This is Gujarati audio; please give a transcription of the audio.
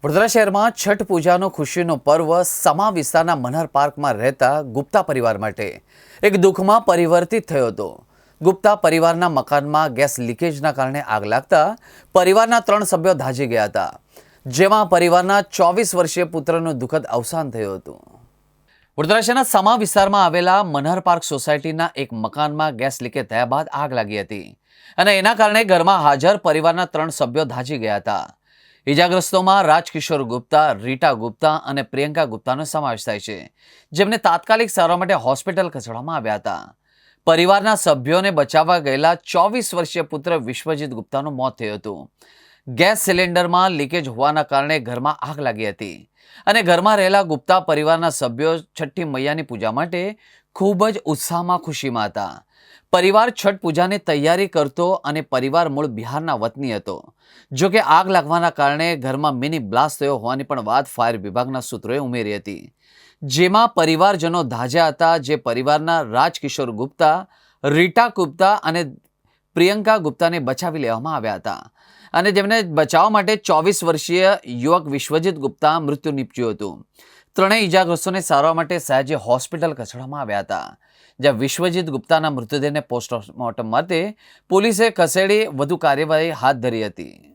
વડોદરા શહેરમાં છઠ પૂજાનો ખુશીનો પર્વ સમા વિસ્તારના મનહર પાર્કમાં રહેતા ગુપ્તા પરિવાર માટે એક દુઃખમાં પરિવર્તિત થયો હતો. ગુપ્તા પરિવારના મકાનમાં ગેસ લીકેજના કારણે આગ લાગતા પરિવારના 3 સભ્યો દાઝી ગયા હતા, જેમાં પરિવારના 24 વર્ષીય પુત્રનું દુઃખદ અવસાન થયું હતું. વડોદરા શહેરના સમા વિસ્તારમાં આવેલા મનહર પાર્ક સોસાયટીના એક મકાનમાં ગેસ લીકેજ થયા બાદ આગ લાગી હતી અને એના કારણે ઘરમાં હાજર પરિવારના 3 સભ્યો દાઝી ગયા હતા. ઇજાગ્રસ્તોમાં રાજકિશોર ગુપ્તા, રીટા ગુપ્તા અને પ્રિયંકા ગુપ્તાનો સમાવેશ થાય છે, જેમને તાત્કાલિક સારવાર માટે હોસ્પિટલ ખસેડવામાં આવ્યા હતા. પરિવારના સભ્યોને બચાવવા ગયેલા 24 વર્ષીય પુત્ર વિશ્વજીત ગુપ્તાનું મોત થયું હતું. ગેસ સિલિન્ડરમાં લીકેજ હોવાના કારણે ઘરમાં આગ લાગી હતી અને ઘરમાં રહેલા ગુપ્તા પરિવારના સભ્યો છઠ્ઠી મૈયાની પૂજા માટે ખૂબ જ ઉત્સાહમાં ખુશીમાં હતા. પરિવાર છઠ પૂજાની તૈયારી કરતો અને પરિવાર મૂળ બિહારના વતની હતો. જો કે આગ લાગવાના કારણે ઘરમાં મિની બ્લાસ્ટ થયો હોવાની પણ વાત ફાયર વિભાગના સૂત્રોએ ઉમેરી હતી, જેમાં પરિવારજનો દાઝ્યા હતા. જે પરિવારના રાજકિશોર ગુપ્તા, રીટા ગુપ્તા અને પ્રિયંકા ગુપ્તાને બચાવી લેવામાં આવ્યા હતા અને જેમને બચાવવા માટે 24 વર્ષીય યુવક વિશ્વજીત ગુપ્તા મૃત્યુ નીપજ્યું હતું. ત્રણેય ઇજાગ્રસ્તોને સારવાર માટે સયાજી હોસ્પિટલ ખસેડવામાં આવ્યા હતા, જ્યાં વિશ્વજીત ગુપ્તાના મૃતદેહને પોસ્ટમોર્ટમ માટે પોલીસે ખસેડી વધુ કાર્યવાહી હાથ ધરી હતી.